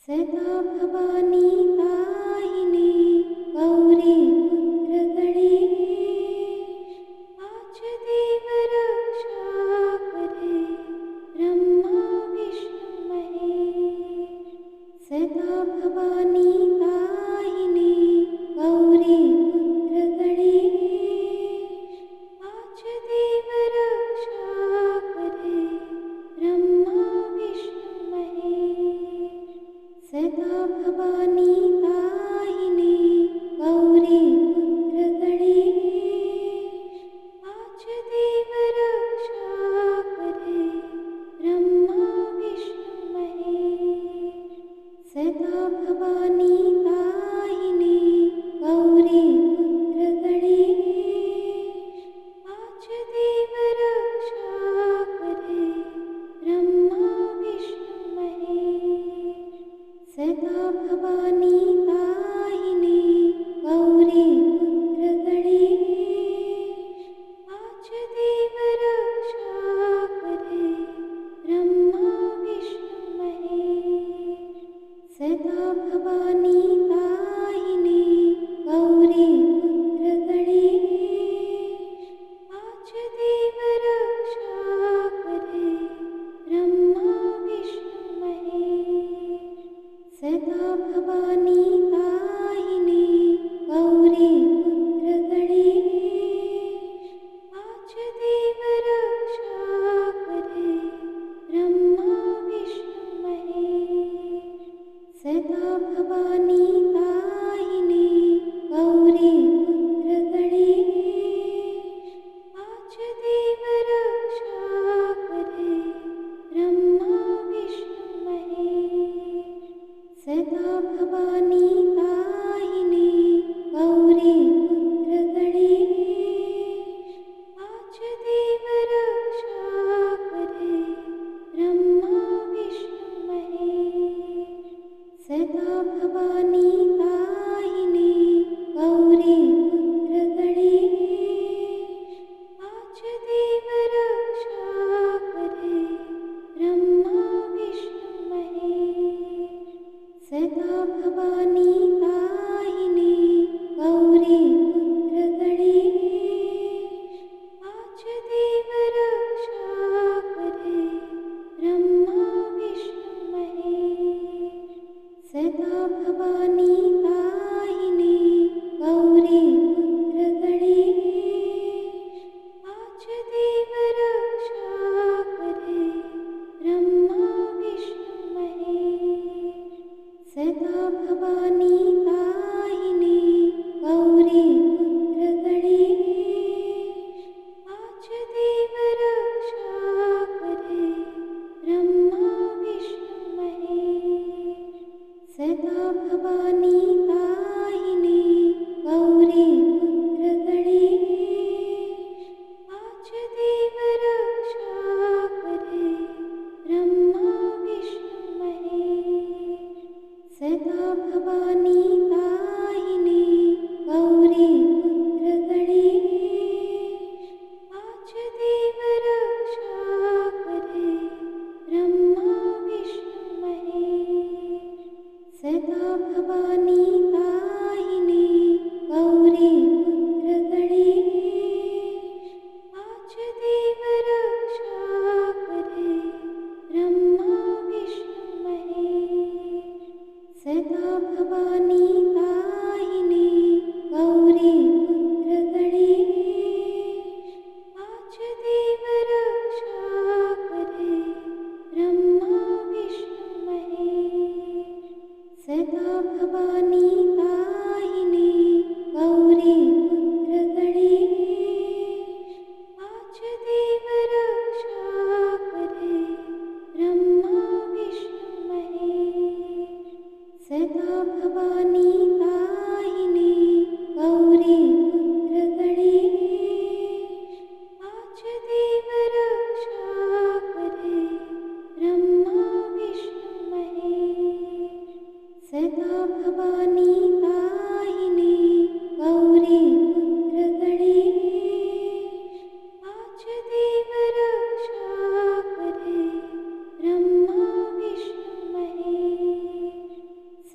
सदा भवानी ताहिनी गौरी पुत्र गणेश, आज देव रक्षा करे ब्रह्मा विष्णु महेश। सदा भवानी ताहिनी गौरी पुत्र गणेश, आज देव रक्षा करे ब्रह्मा विष्णु महेश। सदा भवानी ताहिनी गौरी पुत्र गणेश, आज देव रक्षा करे ब्रह्मा विष्णु महेश। सदा भवानी ताहिनी गौरी पुत्र गणेश, आज देव रक्षा करे ब्रह्मा विष्णु महेश। सदा भवानी ताहिनी गौरी पुत्र गणेश, आज देव रक्षा करे ब्रह्मा विष्णु महेश। सदा भवानी ताहिनी गौरी पुत्र गणेश, आज देव रक्षा करे ब्रह्मा विष्णु महेश। सदा भवानी ताहिनी गौरी पुत्र गणेश, आज देव रक्षा करे ब्रह्मा विष्णु महेश। सदा भवानी ताहिनी गौरी पुत्र गणेश, आज देव रक्षा करे ब्रह्मा विष्णु महेश। सदा भवानी ताहिनी गौरी पुत्र गणेश, आज देव रक्षा करे ब्रह्मा विष्णु महेश। सदा भवानी ताहिनी गौरी पुत्र गणेश, आज देव रक्षा करे ब्रह्मा विष्णु महेश। सदा भवानी ताहिनी गौरी पुत्र गणेश, आज देव रक्षा करे ब्रह्मा विष्णु महेश। सदा भवानी ताहिनी गौरी पुत्र गणेश, आज देव रक्षा करे ब्रह्मा विष्णु महेश। सदा भवानी ताहिनी गौरी पुत्र गणेश, आज देव रक्षा करे ब्रह्मा विष्णु महेश। सदा भवानी ताहिनी गौरी पुत्र गणेश, आज देव रक्षा करे ब्रह्मा विष्णु महेश। सदा भवानी ताहिनी गौरी पुत्र गणेश, आज देव रक्षा करे ब्रह्मा विष्णु महेश। सदा भवानी ताहिनी गौरी पुत्र गणेश, आज देव रक्षा करे ब्रह्मा विष्णु महेश। सदा भवानी ताहिनी गौरी पुत्र गणेश, आज देव रक्षा करे ब्रह्मा विष्णु महेश। सदा भवानी ताहिनी गौरी पुत्र गणेश, आज देव रक्षा करे ब्रह्मा विष्णु महेश। सदा भवानी ताहिनी गौरी पुत्र गणेश, आज देव रक्षा करे ब्रह्मा विष्णु महेश। सदा भवानी ताहिनी गौरी पुत्र गणेश, आज देव रक्षा करे ब्रह्मा विष्णु महेश।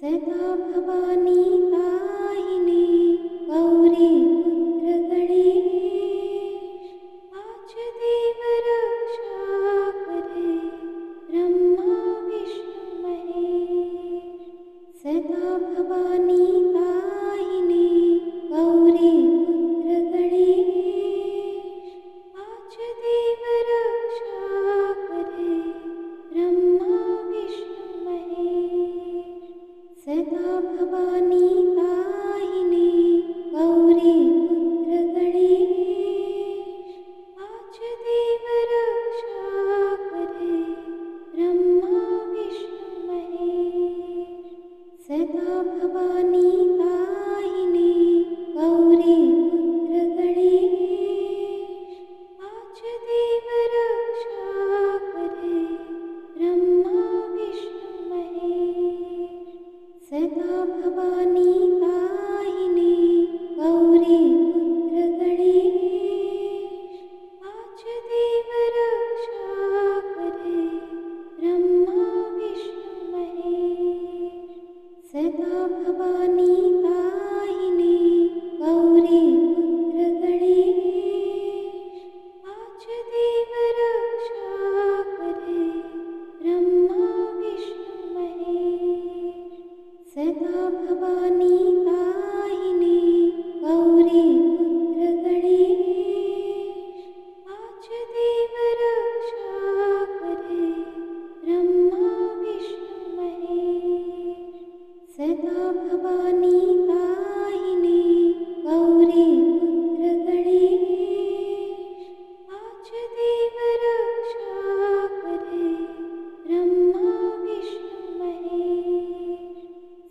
सदा भवानी दायिने गौरी पुत्र गणेश आज देव रक्षा करे ब्रह्मा विष्णु महेश सदा भवानी दायिने गौरी पुत्र गणेश आज देव रक्षा करे ब्रह्मा विष्णु महेश सदा भवानी दायिने गौरी पुत्र गणेश आज देव रक्षा करे ब्रह्मा विष्णु महेश सदा भवानी दायिने गौरी पुत्र गणेश आज देव रक्षा करे ब्रह्मा विष्णु महेश सदा भवानी दाहिने गौरी पुत्र गणेश आज देव रक्षा करे ब्रह्मा विष्णु महेश सदा भवानी दाहिने गौरी पुत्र गणेश आज देव रक्षा करे ब्रह्मा विष्णु महेश सदा भवानी दाहिने गौरी पुत्र गणेश आज देव रक्षा करे ब्रह्मा विष्णु महेश सदा भवानी दाहिने गौरी पुत्र गणेश आज देव रक्षा करे ब्रह्मा विष्णु महेश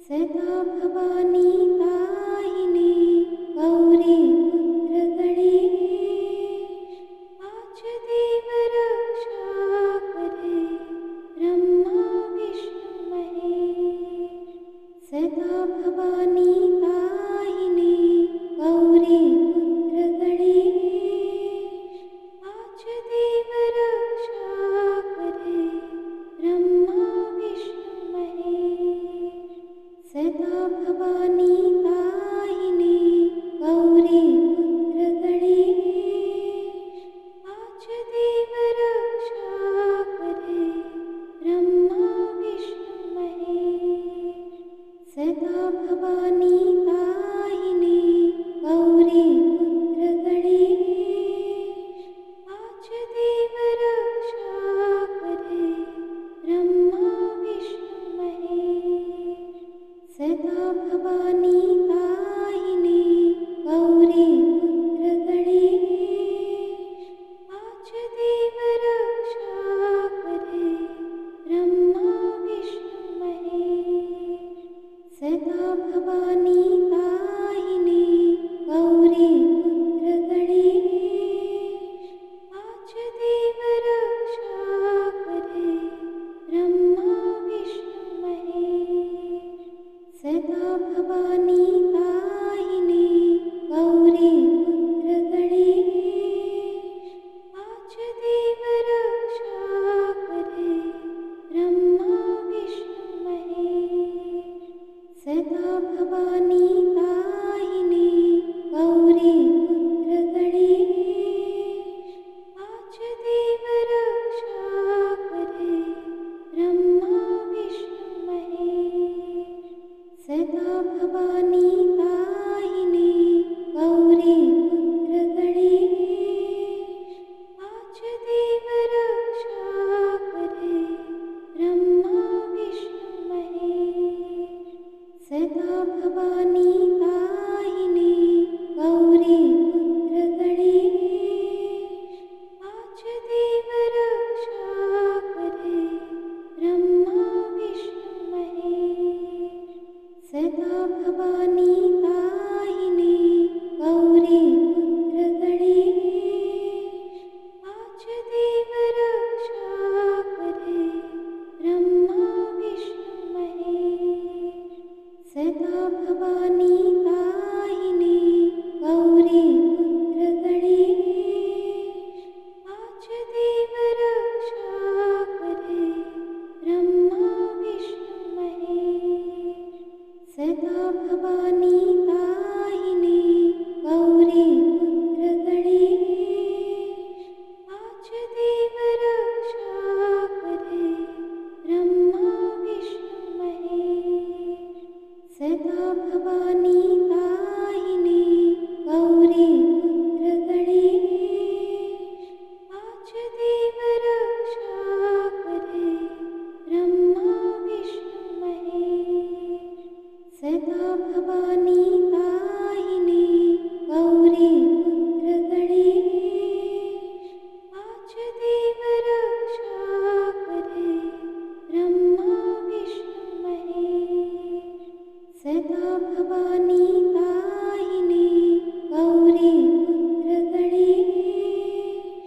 सदा भवानी दाहिने गौरी पुत्र गणेश आज देव रक्षा करे ब्रह्मा विष्णु महेश सदा भवानी दाहिने गौरी पुत्र गणेश आज देव रक्षा करे ब्रह्मा विष्णु महेश सदा भवानी दाहिने गौरी पुत्र गणेश आज देव रक्षा करे ब्रह्मा विष्णु महेश सदा भवानी दाहिने गौरी पुत्र गणेश आज देव रक्षा करे ब्रह्मा विष्णु महेश सदा भवानी दाहिने गौरी पुत्र गणेश आज देव रक्षा करे ब्रह्मा विष्णु महेश सदा भवानी दाहिने गौरी पुत्र गणेश आज देव रक्षा करे ब्रह्मा विष्णु महेश सदा भवानी दाहिने गौरी पुत्र गणेश आज देव रक्षा करे ब्रह्मा विष्णु महेश सदा भवानी दाहिने गौरी पुत्र गणेश आज देव रक्षा करे ब्रह्मा विष्णु महेश सदा भवानी दाहिने गौरी पुत्र गणेश आज देव रक्षा करे ब्रह्मा विष्णु महेश सदा भवानी दाहिने गौरी पुत्र गणेश आज देव रक्षा करे ब्रह्मा विष्णु महेश सदा भवानी दाहिने गौरी पुत्र गणेश आज देव रक्षा करे ब्रह्मा विष्णु महेश सदा भवानी दाहिने गौरी पुत्र गणेश आज देव रक्षा करे ब्रह्मा विष्णु महेश सदा भवानी दाहिने गौरी पुत्र गणेश आज देव रक्षा करे ब्रह्मा विष्णु महेश सदा भवानी दाहिने गौरी पुत्र गणेश आज देव रक्षा करे ब्रह्मा विष्णु महेश सदा भवानी दाहिने गौरी पुत्र गणेश आज देव रक्षा करे ब्रह्मा विष्णु महेश सदा भवानी दाहिने गौरी पुत्र गणेश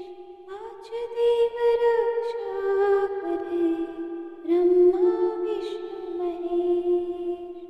आज देव रक्षा करे ब्रह्मा विष्णु महेश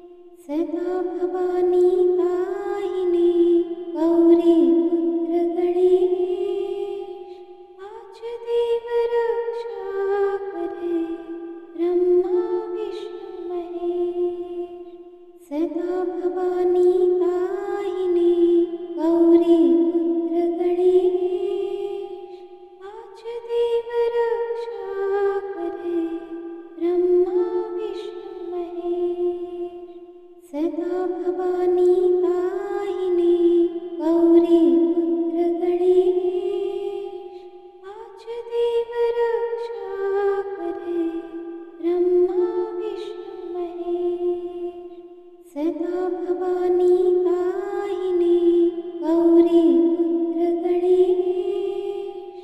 सदा भवानी दाहिने गौरी पुत्र गणेश आज देव रक्षा करे ब्रह्मा विष्णु महेश सदा भवानी दाहिने गौरी पुत्र गणेश आज देव रक्षा करे ब्रह्मा विष्णु महेश सदा भवानी दाहिने गौरी पुत्र गणेश आज देव रक्षा करे ब्रह्मा विष्णु महेश सदा भवानी दाहिने गौरी पुत्र गणेश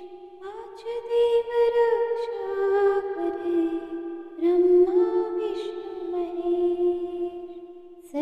आज देव रक्षा करे ब्रह्मा विष्णु महेश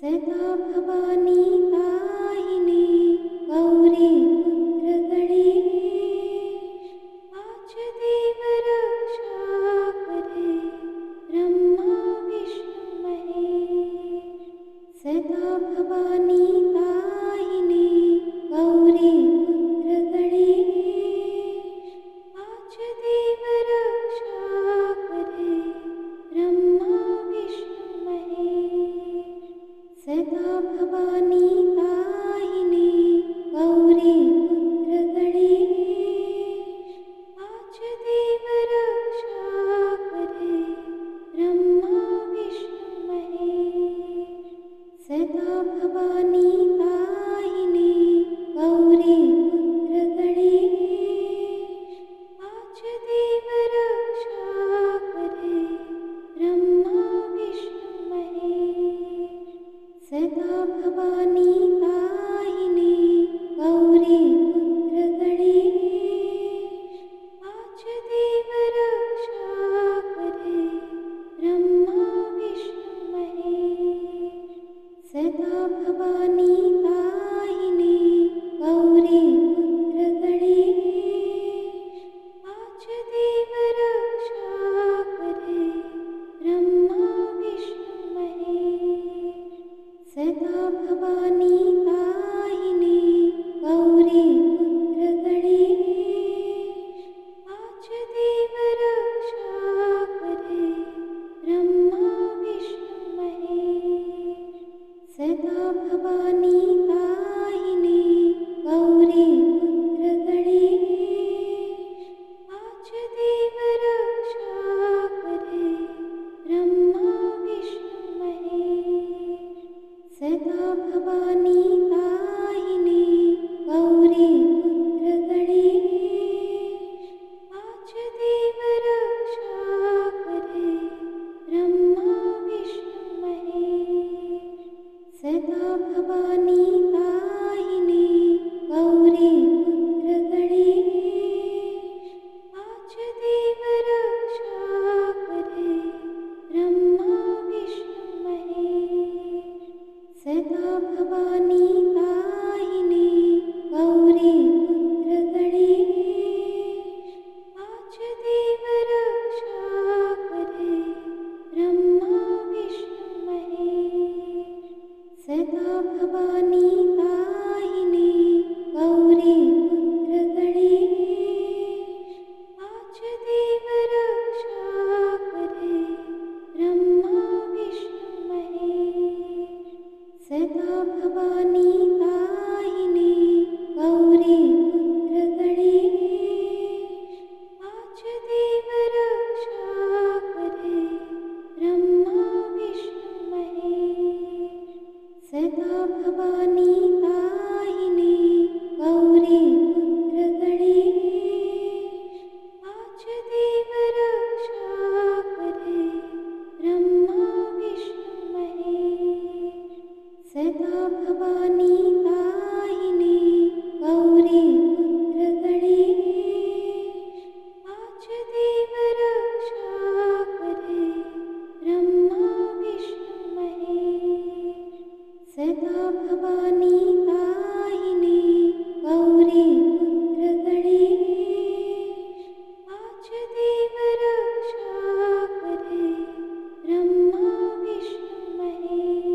सदा भवानी ताहिने गौरी पुत्र गणेश वासुदेव रक्षा करे ब्रह्मा विष्णु महेश सदा भवानी ताहिने गौरी पुत्र गणेश वासुदेव रक्षा करे ब्रह्मा विष्णु महेश सदा भवानी ताहिने गौरी पुत्र गणेश वासुदेव रक्षा करे ब्रह्मा विष्णु महेश सदा भवानी दायिने गौरी पुत्र गणेश पाच देव रक्षा करे ब्रह्मा विष्णु महेश सदा भवानी दायिने गौरी पुत्र गणेश पाच देव रक्षा करे ब्रह्मा विष्णु महेश सदा भवानी दायिने गौरी पुत्र गणेश पाच देव रक्षा करे ब्रह्मा विष्णु महेश सदा भवानी दायिने गौरी पुत्र गणेश पाच देव रक्षा करे ब्रह्मा विष्णु महेश सदा भवानी दायिने गौरी पुत्र गणेश पाच देव रक्षा करे ब्रह्मा विष्णु महेश सदा भवानी दायिने गौरी पुत्र गणेश पाच देव रक्षा करे ब्रह्मा विष्णु महेश सदा भवानी दायिने गौरी पुत्र गणेश पाच देव रक्षा करे ब्रह्मा विष्णु महेश सदा भवानी दायिने गौरी पुत्र गणेश पाच देव रक्षा करे ब्रह्मा विष्णु महेश सदा भवानी दायिने गौरी पुत्र गणेश पाच देव रक्षा करे ब्रह्मा विष्णु महेश सदा भवानी दायिने गौरी पुत्र गणेश पाच देव रक्षा करे ब्रह्मा विष्णु महेश सदा भवानी दायिने गौरी पुत्र गणेश पाच देव रक्षा करे ब्रह्मा विष्णु महेश सदा भवानी दायिने गौरी पुत्र गणेश पाच देव रक्षा करे ब्रह्मा विष्णु महेश सदा भवानी दायिने गौरी पुत्र गणेश पाच देव रक्षा करे ब्रह्मा विष्णु महेश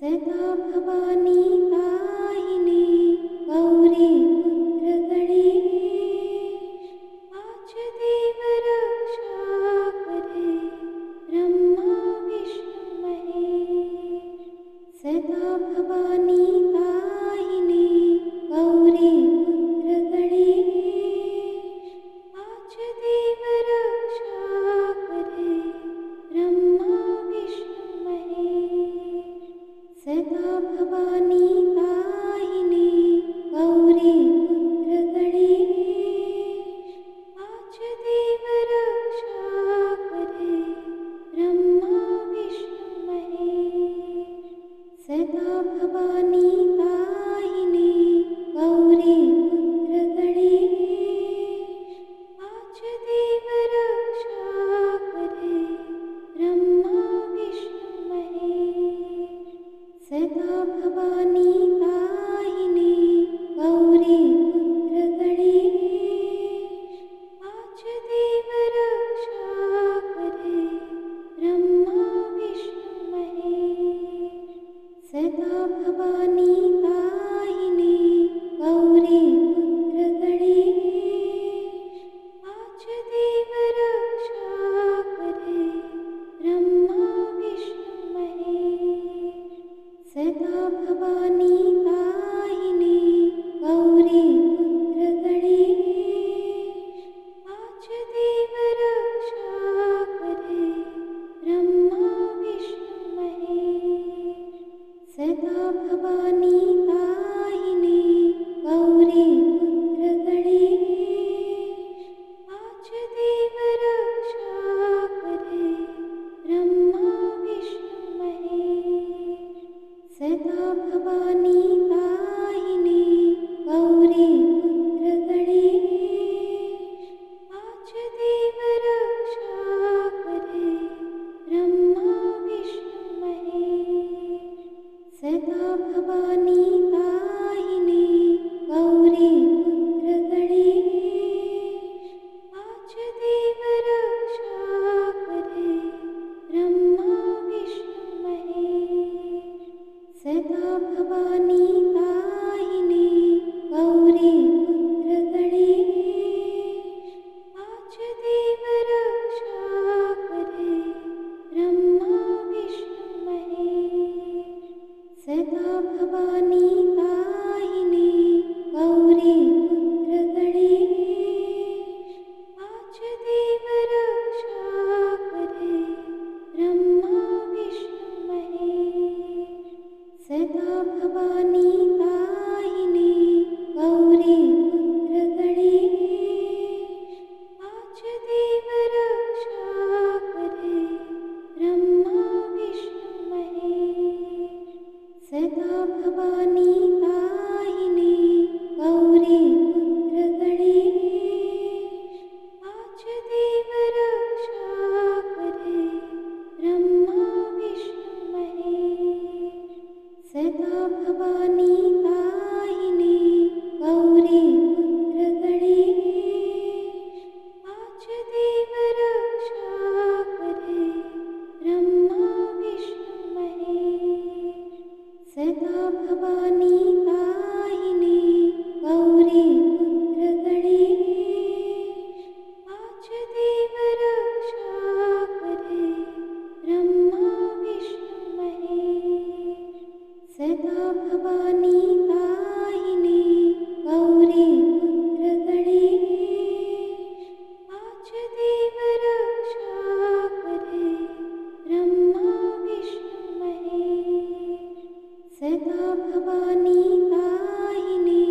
सदा भवानी दायिने गौरी पुत्र गणेश पाच देव रक्षा करे ब्रह्मा विष्णु महेश सदा भवानी दायिने गौरी पुत्र गणेश पाच देव रक्षा करे ब्रह्मा विष्णु महेश सदा भवानी दायिने गौरी पुत्र गणेश पाच देव रक्षा करे ब्रह्मा विष्णु महेश सदा भवानी दायिने गौरी पुत्र गणेश पाच देव रक्षा करे ब्रह्मा विष्णु महेश सदा भवानी दायिने गौरी पुत्र गणेश पाच देव रक्षा करे ब्रह्मा विष्णु महेश सदा भवानी दायिने गौरी पुत्र गणेश पाच देव रक्षा करे ब्रह्मा विष्णु महेश सदा भवानी दायिने गौरी पुत्र गणेश पाच देव रक्षा करे ब्रह्मा विष्णु महेश भवानी ताहिने गौरी पुत्र गणेश आज देव रक्षा करे ब्रह्मा विष्णु महेश सदा भवानी ताहिने गौरी पुत्र गणेश आज देव रक्षा करे ब्रह्मा विष्णु महेश सदा भवानी ताहिने गौरी पुत्र गणेश आज देव रक्षा करे ब्रह्मा विष्णु महेश सदा भवानी ताहिने गौरी पुत्र गणेश आज देव रक्षा करे ब्रह्मा विष्णु महेश सदा भवानी ताहिने गौरी पुत्र गणेश आज देव रक्षा करे ब्रह्मा विष्णु महेश सदा भवानी ताहिने गौरी पुत्र गणेश आज देव रक्षा करे ब्रह्मा विष्णु महेश सदा भवानी ताहिने गौरी पुत्र गणेश आज देव रक्षा करे ब्रह्मा विष्णु महेश सदा भवानी ताहिने गौरी पुत्र गणेश आज देव रक्षा करे ब्रह्मा विष्णु महेश सदा भवानी ताहिने गौरी पुत्र गणेश आज देव रक्षा करे ब्रह्मा विष्णु महेश सदा भवानी ताहिने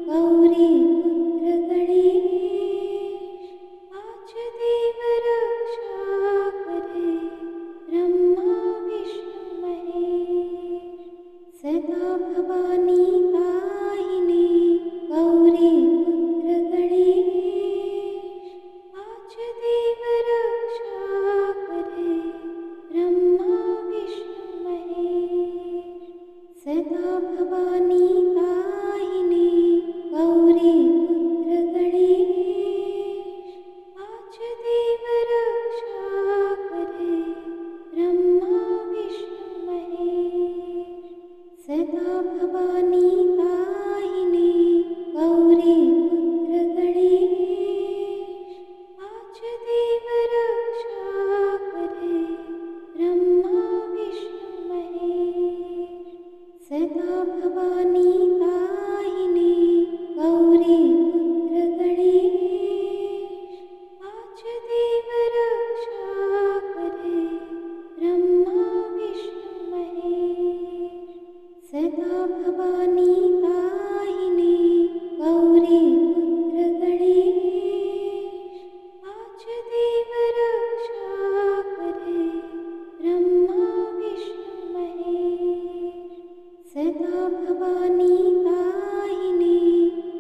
गौरी पुत्र गणेश आज देव रक्षा करे ब्रह्मा विष्णु महेश सदा भवानी ताहिने गौरी पुत्र गणेश आज देव रक्षा करे ब्रह्मा विष्णु महेश सदा भवानी ताहिने गौरी पुत्र गणेश आज देव रक्षा करे ब्रह्मा विष्णु महेश सदा भवानी ताहिने गौरी पुत्र गणेश आज देव रक्षा करे ब्रह्मा विष्णु महेश सदा भवानी ताहिने गौरी पुत्र गणेश आज देव रक्षा करे ब्रह्मा विष्णु महेश सदा भवानी ताहिने गौरी पुत्र गणेश आज देव रक्षा करे ब्रह्मा विष्णु महेश सदा भवानी ताहिने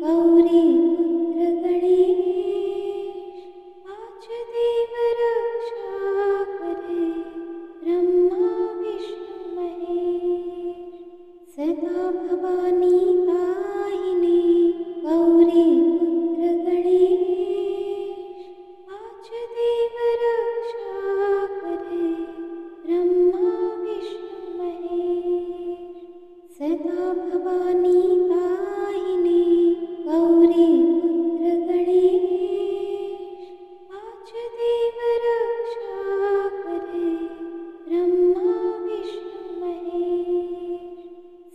गौरी पुत्र गणेश आज देव रक्षा करे ब्रह्मा विष्णु महेश सदा भवानी ताहिने गौरी पुत्र गणेश आज देव रक्षा करे ब्रह्मा विष्णु महेश सदा भवानी ताहिने गौरी पुत्र गणेश आज देव रक्षा करे ब्रह्मा विष्णु महेश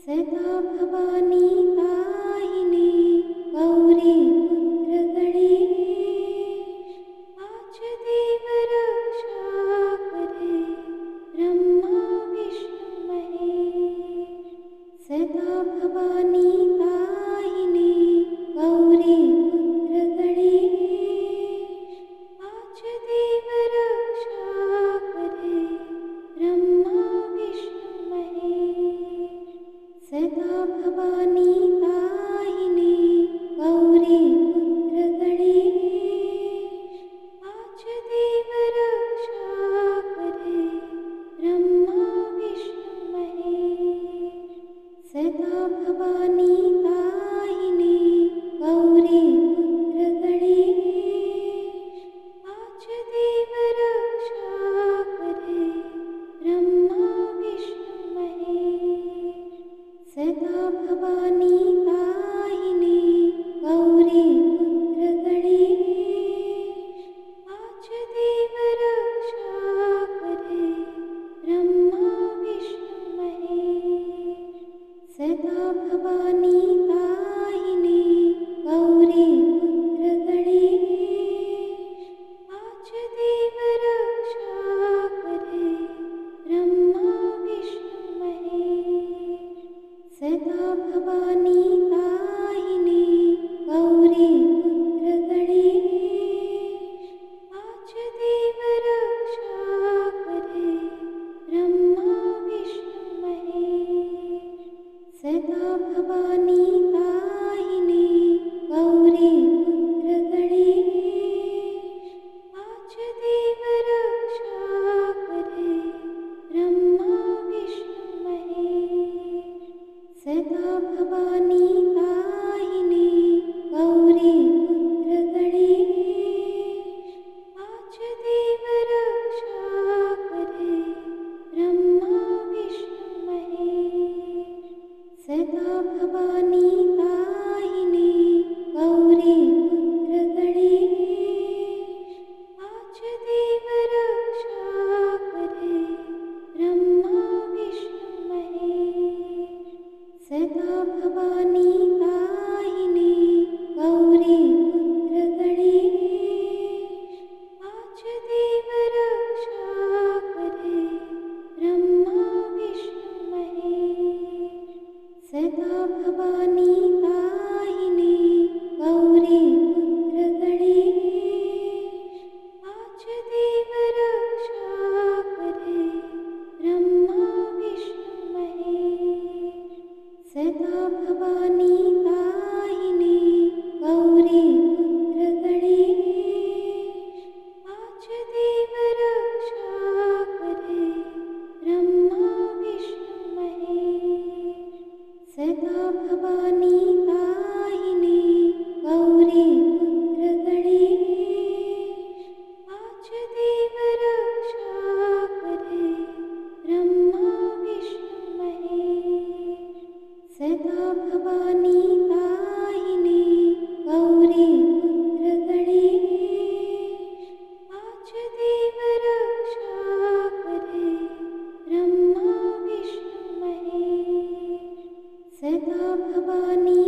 सदा भवानी ताहिने गौरी पुत्र गणेश आज देव रक्षा करे ब्रह्मा विष्णु महेश सदा भवानी ताहिने गौरी पुत्र गणेश आज देव रक्षा करे ब्रह्मा विष्णु महेश सदा भवानी ताहिने गौरी पुत्र गणेश आज देव रक्षा करे ब्रह्मा विष्णु महेश सदा भवानी ताहिने गौरी पुत्र गणेश आज देव रक्षा करे ब्रह्मा विष्णु महेश सदा भवानी ताहिने गौरी पुत्र गणेश आज देव रक्षा करे ब्रह्मा विष्णु महेश सदा भवानी ताहिने गौरी पुत्र गणेश आज देव रक्षा करे ब्रह्मा विष्णु महेश सदा भवानी ताहिने गौरी पुत्र गणेश आज देव रक्षा करे ब्रह्मा विष्णु महेश सदा भवानी ताहिने गौरी पुत्र गणेश आज देव रक्षा करे ब्रह्मा विष्णु महेश सदा भवानी ताहिने गौरी पुत्र गणेश आज देव रक्षा करे ब्रह्मा विष्णु महेश सदा भवानी ताहिने गौरी पुत्र गणेश आज देव रक्षा करे ब्रह्मा विष्णु महेश सदा भवानी ताहिने गौरी पुत्र गणेश आज देव रक्षा करे ब्रह्मा विष्णु महेश सदा भवानी ताहिने गौरी पुत्र गणेश आज देव रक्षा करे ब्रह्मा विष्णु महेश सदा भवानी ताहिने गौरी पुत्र गणेश आज देव रक्षा करे ब्रह्मा विष्णु महेश सदा भवानी ताहिने गौरी पुत्र गणेश आज देव रक्षा करे ब्रह्मा विष्णु महेश सदा भवानी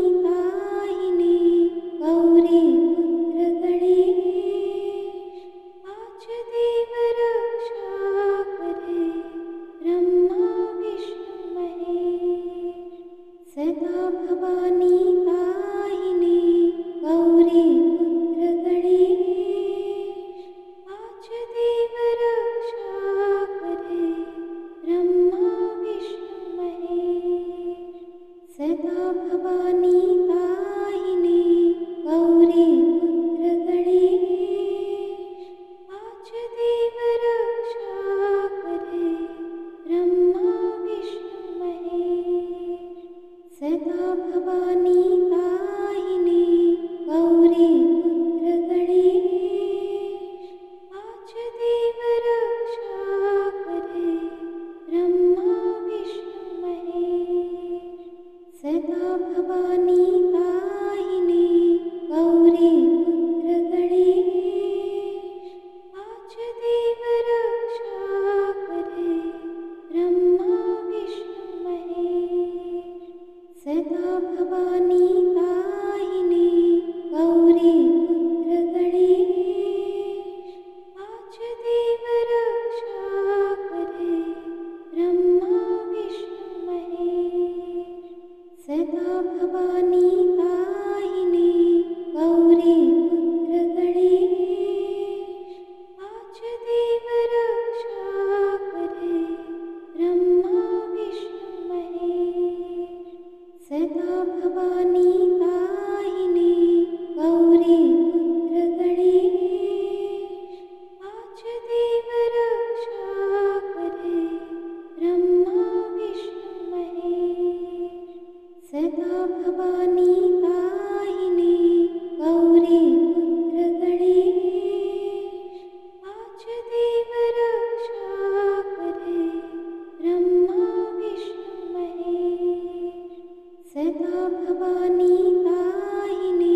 सदा भवानी दाहिने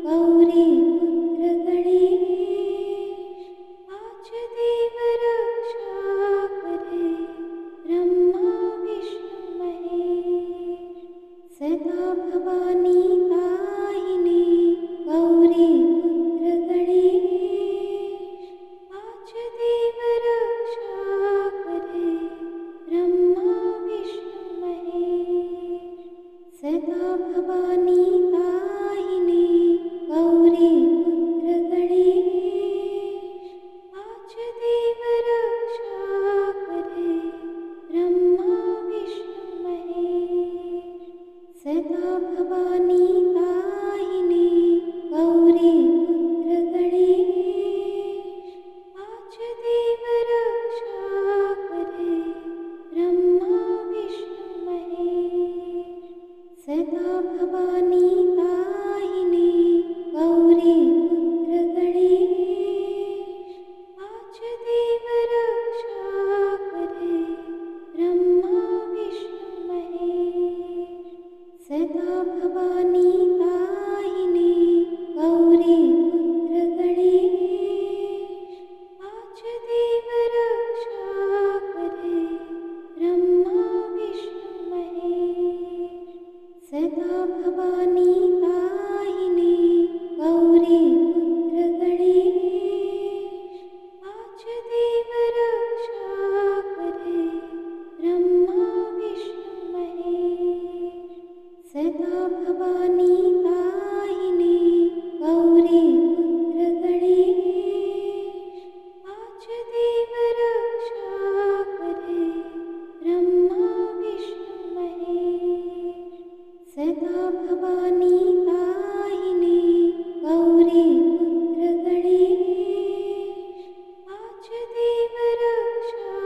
गौरी पुत्र गणेश आज देव रक्षा करे ब्रह्मा विष्णु महेश सदा भवानी दाहिने गौरी पुत्र गणेश आज देव रक्षा करे ब्रह्मा विष्णु महेश सदा भवानी दाहिने गौरी पुत्र गणेश आज देव रक्षा करे ब्रह्मा विष्णु महेश सदा भवानी दाहिने गौरी पुत्र गणेश आज देव रक्षा करे ब्रह्मा विष्णु महेश सदा भवानी दाहिने गौरी पुत्र गणेश आज देव रक्षा करे ब्रह्मा विष्णु महेश सदा भवानी दाहिने गौरी पुत्र गणेश आज देव रक्षा करे ब्रह्मा विष्णु महेश सदा भवानी दाहिने गौरी पुत्र गणेश आज देव रक्षा करे ब्रह्मा विष्णु महेश सदा भवानी दाहिने गौरी पुत्र गणेश आज देव रक्षा करे ब्रह्मा विष्णु महेश सदा भवानी दाहिने गौरी पुत्र गणेश आज देव रक्षा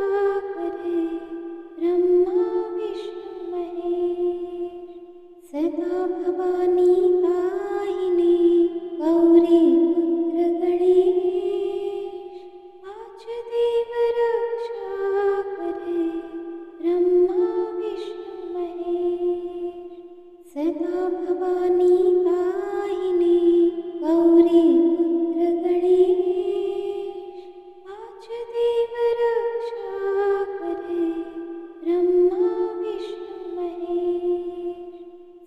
करे ब्रह्मा विष्णु महेश सदा भवानी दाहिने गौरी पुत्र गणेश आज देव रक्षा करे ब्रह्मा विष्णु महेश सदा भवानी दाहिने गौरी पुत्र गणेश आज देव रक्षा करे ब्रह्मा विष्णु महेश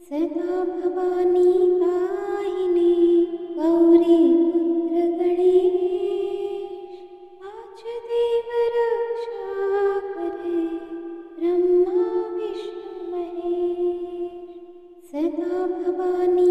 सदा भवानी दाहिने गौरी पुत्र गणेश आज देव रक्षा करे ब्रह्मा विष्णु महेश सदा भवानी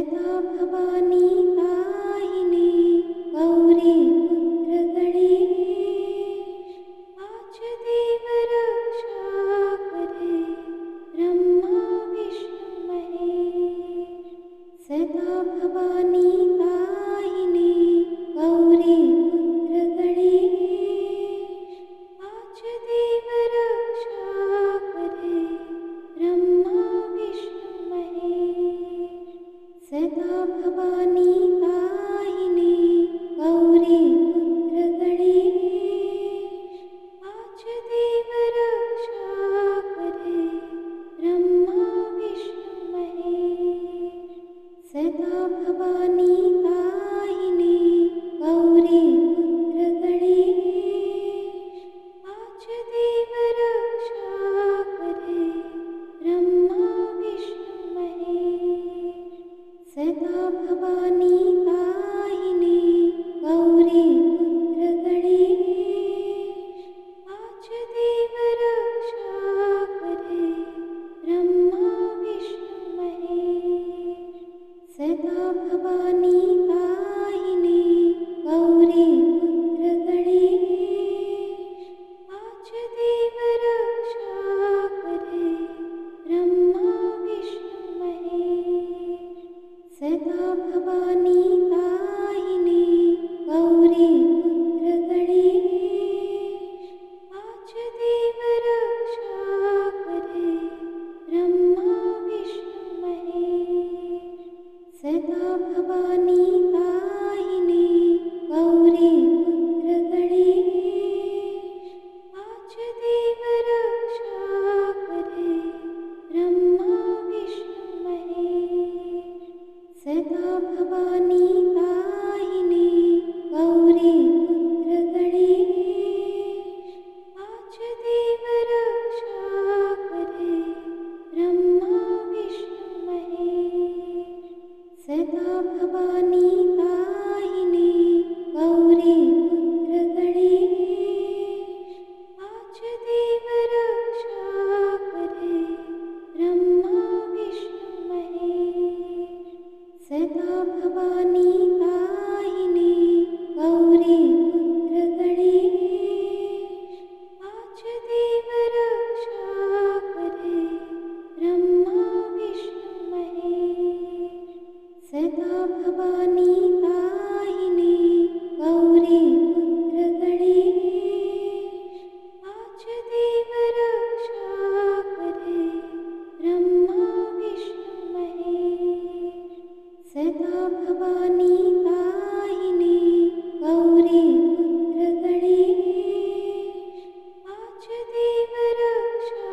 सदा भवानी दाहिने गौरी पुत्र गणेश पाच देव रक्षा करे ब्रह्मा विष्णु महेश सदा भवानी दाहिने गौरी पुत्र गणेश पाच देव रक्षा करे ब्रह्मा विष्णु महेश सदा भवानी दाहिने गौरी पुत्र गणेश पाच देव रक्षा करे ब्रह्मा विष्णु महेश सदा भवानी दाहिने गौरी पुत्र गणेश पाच देव रक्षा करे ब्रह्मा विष्णु महेश सदा भवानी दाहिने गौरी पुत्र गणेश पाच देव रक्षा करे ब्रह्मा विष्णु महेश सदा भवानी दाहिने गौरी पुत्र गणेश पाच देव रक्षा करे ब्रह्मा विष्णु महेश सदा भवानी दाहिने गौरी पुत्र गणेश पाच देव रक्षा करे ब्रह्मा विष्णु महेश सदा भवानी दाहिने गौरी पुत्र गणेश पाच देव रक्षा करे ब्रह्मा विष्णु महेश सदा भवानी दाहिने गौरी पुत्र गणेश पाच देव रक्षा करे ब्रह्मा विष्णु महेश सदा भवानी दाहिने गौरी पुत्र गणेश पाच देव रक्षा करे ब्रह्मा विष्णु महेश सदा भवानी दाहिने गौरी पुत्र गणेश पाच देव रक्षा करे ब्रह्मा विष्णु महेश सदा भवानी दाहिने गौरी पुत्र गणेश पाच देव रक्षा करे ब्रह्मा विष्णु महेश सदा भवानी दाहिने गौरी पुत्र गणेश पाच देव रक्षा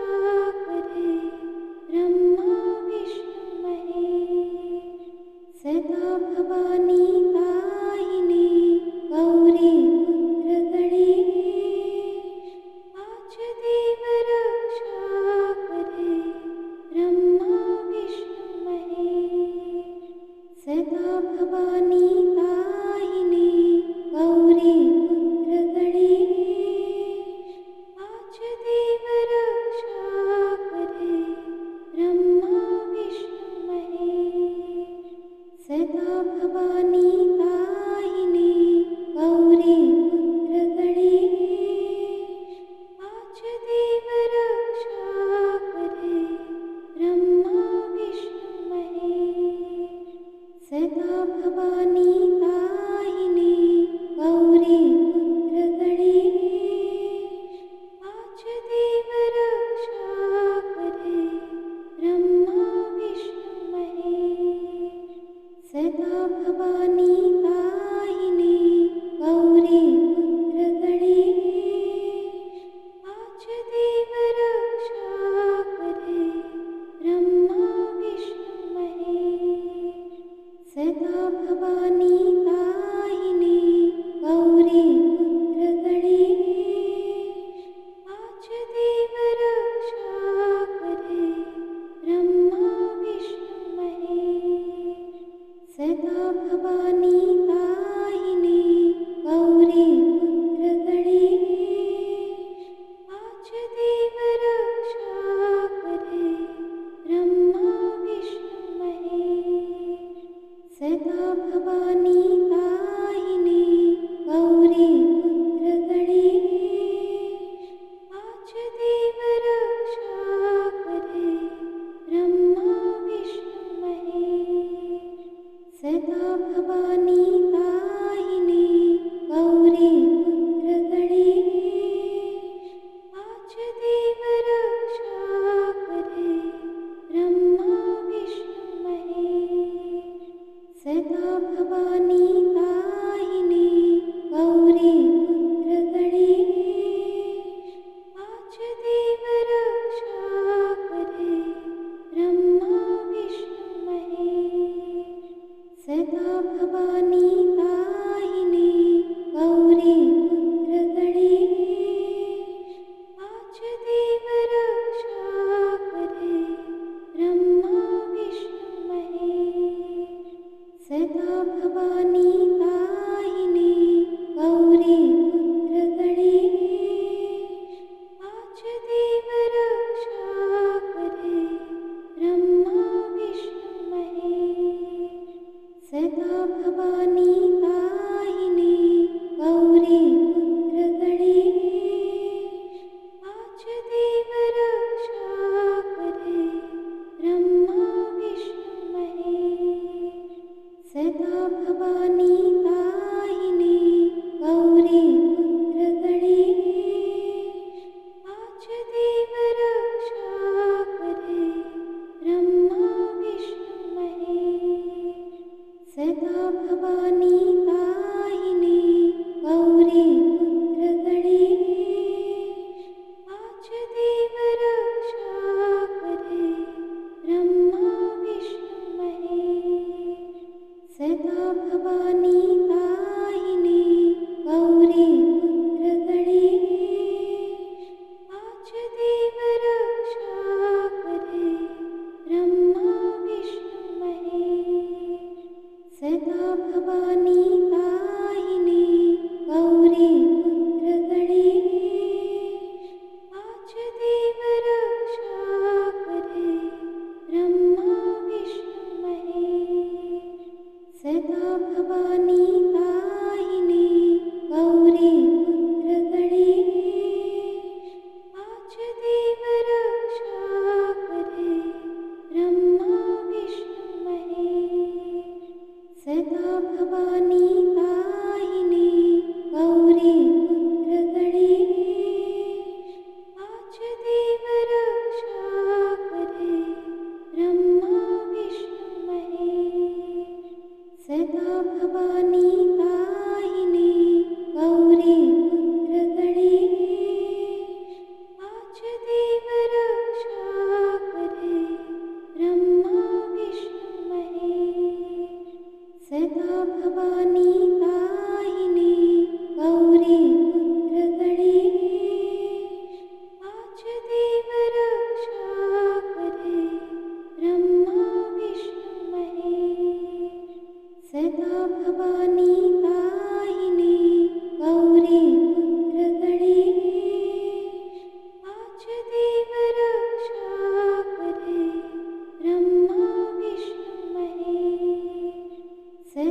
करे ब्रह्मा विष्णु महेश सदा भवानी दाहिने गौरी पुत्र गणेश पाच देव रक्षा करे ब्रह्मा विष्णु महेश सदा भवानी दाहिने गौरी पुत्र गणेश पाच देव रक्षा करे ब्रह्मा विष्णु महेश सदा भवानी दाहिने गौरी पुत्र गणेश पाच देव रक्षा करे ब्रह्मा विष्णु महेश सदा भवानी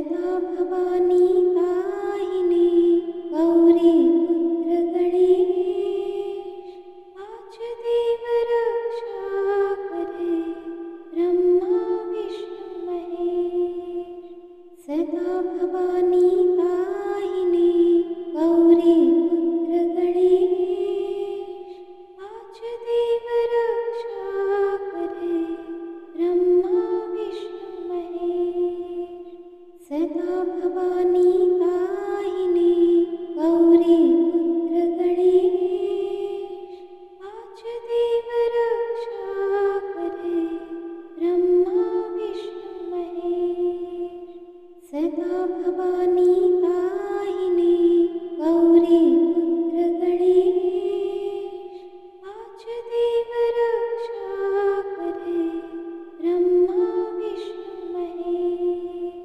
सदा भवानी दाहिने गौरी पुत्र गणेश पाच देव रक्षा करे ब्रह्मा विष्णु महेश। सदा भवानी दाहिने गौरी पुत्र गणेश पाच देव रक्षा करे ब्रह्मा विष्णु महेश। सदा भवानी दाहिने गौरी पुत्र गणेश पाच देव रक्षा करे ब्रह्मा विष्णु महेश। सदा भवानी दाहिने गौरी पुत्र गणेश पाच देव रक्षा करे ब्रह्मा विष्णु महेश।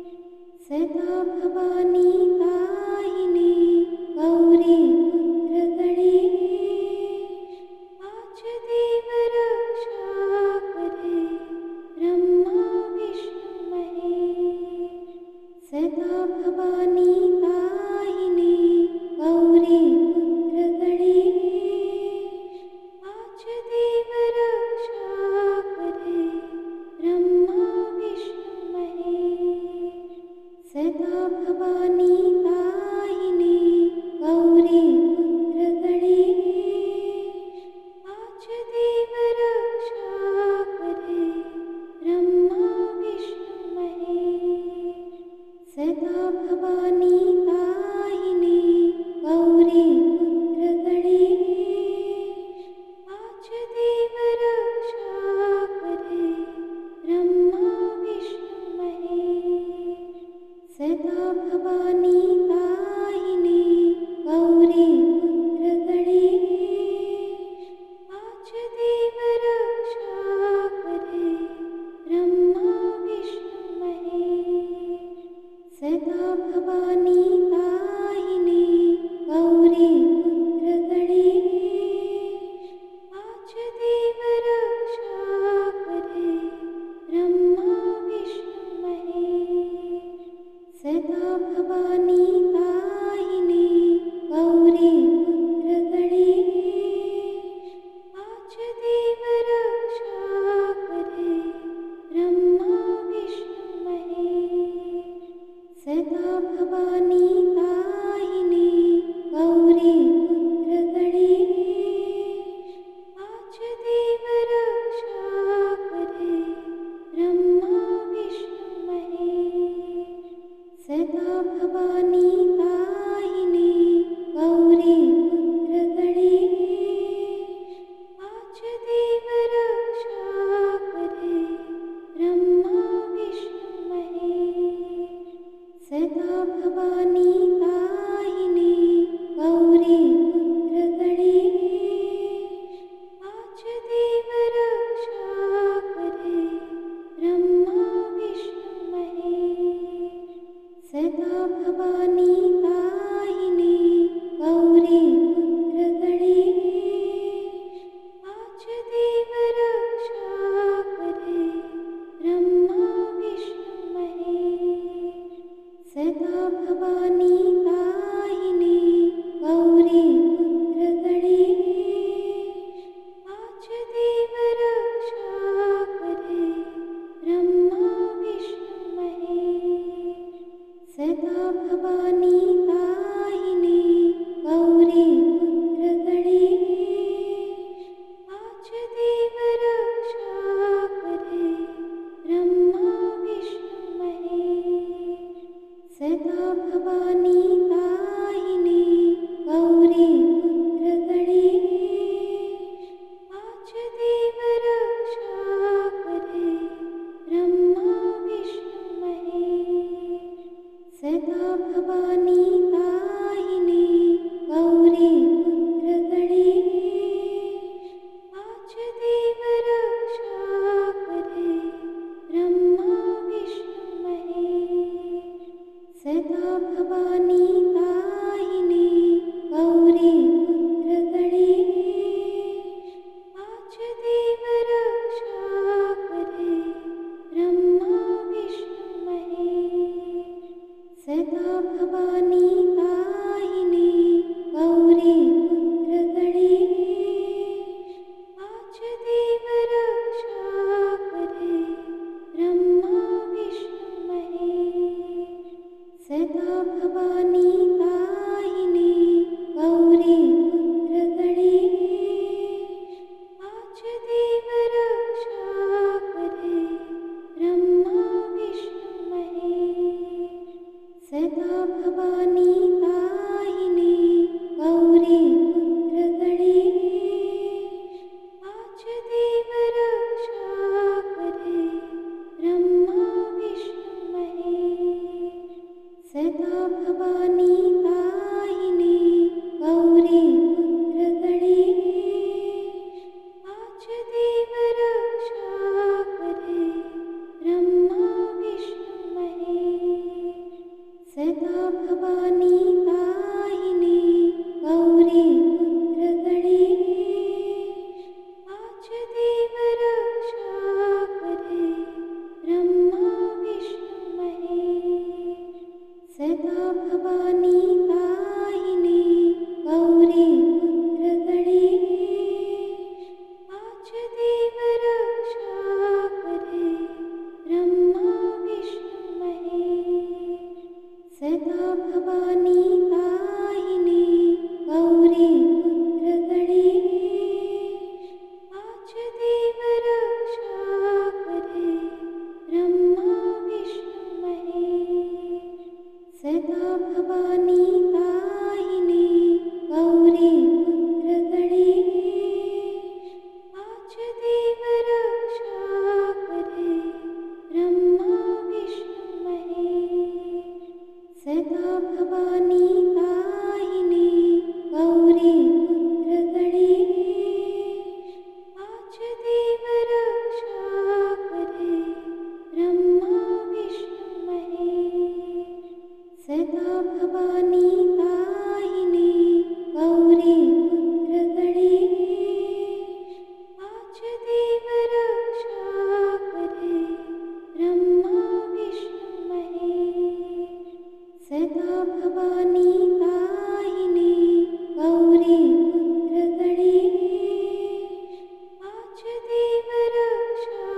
सदा भवानी दाहिने गौरी पुत्र गणेश पाच देव रक्षा करे ब्रह्मा विष्णु महेश। सदा भवानी दाहिने गौरी पुत्र गणेश पाच देव रक्षा करे ब्रह्मा विष्णु महेश। सदा भवानी दाहिने गौरी पुत्र गणेश पाच देव रक्षा करे ब्रह्मा विष्णु महेश। सदा भवानी दाहिने गौरी पुत्र गणेश पाच देव रक्षा करे ब्रह्मा विष्णु महेश। सदा भवानी दाहिने गौरी पुत्र गणेश पाच देव रक्षा करे ब्रह्मा विष्णु महेश। सदा भवानी दाहिने गौरी पुत्र गणेश पाच देव रक्षा करे ब्रह्मा विष्णु महेश। सदा भवानी दाहिने गौरी पुत्र गणेश पाच देव रक्षा करे ब्रह्मा विष्णु महेश। सदा भवानी दाहिने गौरी पुत्र गणेश पाच देव रक्षा करे ब्रह्मा विष्णु महेश। सदा भवानी दाहिने गौरी पुत्र गणेश पाच देव रक्षा करे ब्रह्मा विष्णु महेश। सदा भवानी दाहिने गौरी पुत्र गणेश पाच देव रक्षा करे ब्रह्मा विष्णु महेश। सदा भवानी दाहिने गौरी पुत्र गणेश पाच देव रक्षा करे ब्रह्मा विष्णु महेश। सदा भवानी दाहिने गौरी पुत्र गणेश पाच देव रक्षा करे ब्रह्मा विष्णु महेश। सदा भवानी दाहिने गौरी पुत्र गणेश पाच देव रक्षा करे ब्रह्मा विष्णु महेश। सदा भवानी दाहिने गौरी पुत्र गणेश पाच देव रक्षा करे ब्रह्मा विष्णु महेश। सदा भवानी दाहिने गौरी पुत्र गणेश पाच देव रक्षा करे ब्रह्मा विष्णु महेश। सदा भवानी दाहिने गौरी पुत्र गणेश पाच देव रक्षा करे ब्रह्मा विष्णु महेश। रक्षा करे, ब्रह्मा विष्णु महेश। सदा भवानी दाहिने गौरी पुत्र गणेश, पांच देव रक्षा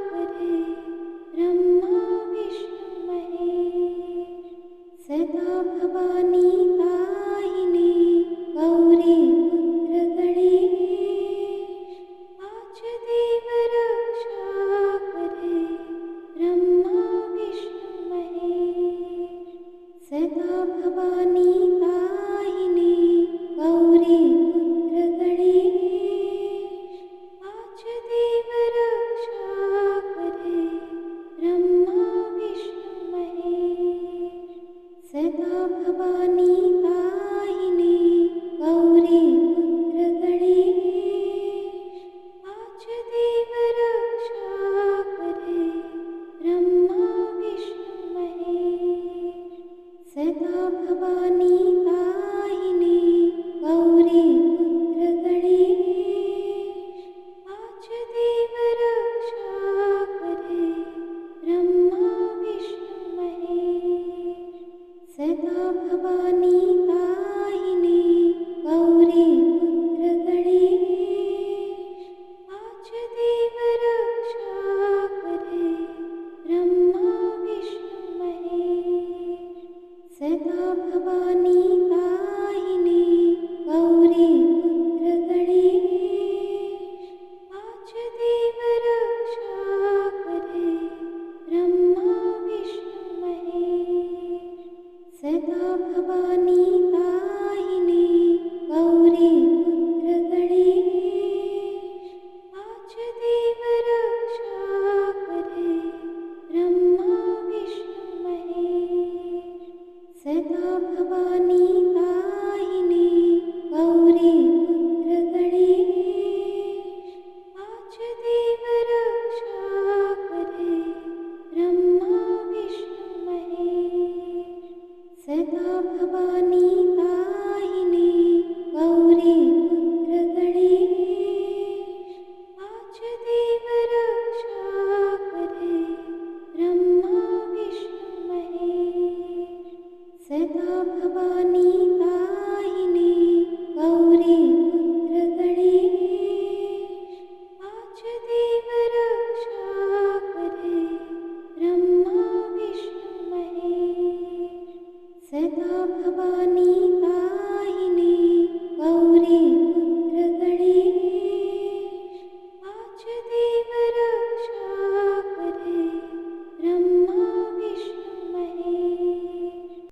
करे, ब्रह्मा विष्णु महेश। सदा भवानी दाहिने गौरी पुत्र गणेश, पांच देव रक्षा करे, ब्रह्मा विष्णु महेश। सदा भवानी दाहिने गौरी पुत्र गणेश, पांच देव रक्षा करे, ब्रह्मा विष्णु महेश। सदा भवानी दाहिने गौरी पुत्र गणेश, पांच देव रक्षा करे, ब्रह्मा विष्णु महेश। सदा भवानी दाहिने गौरी पुत्र गणेश, पांच देव रक्षा करे, ब्रह्मा विष्णु महेश। सदा भवानी दाहिने गौरी पुत्र गणेश, पांच देव रक्षा करे, ब्रह्मा विष्णु महेश। सदा भवानी दाहिने गौरी पुत्र गणेश, पांच देव रक्षा करे, ब्रह्मा विष्णु महेश। सदा भवानी दाहिने गौरी पुत्र गणेश, पांच देव रक्षा करे, ब्रह्मा विष्णु महेश। सदा भवानी दाहिने गौरी पुत्र गणेश, पांच देव रक्षा करे, ब्रह्मा विष्णु महेश। सदा भवानी दाहिने गौरी पुत्र गणेश, पांच देव रक्षा करे, ब्रह्मा विष्णु महेश। सदा भवानी दाहिने गौरी पुत्र गणेश, पांच देव रक्षा करे, ब्रह्मा विष्णु महेश। सदा भवानी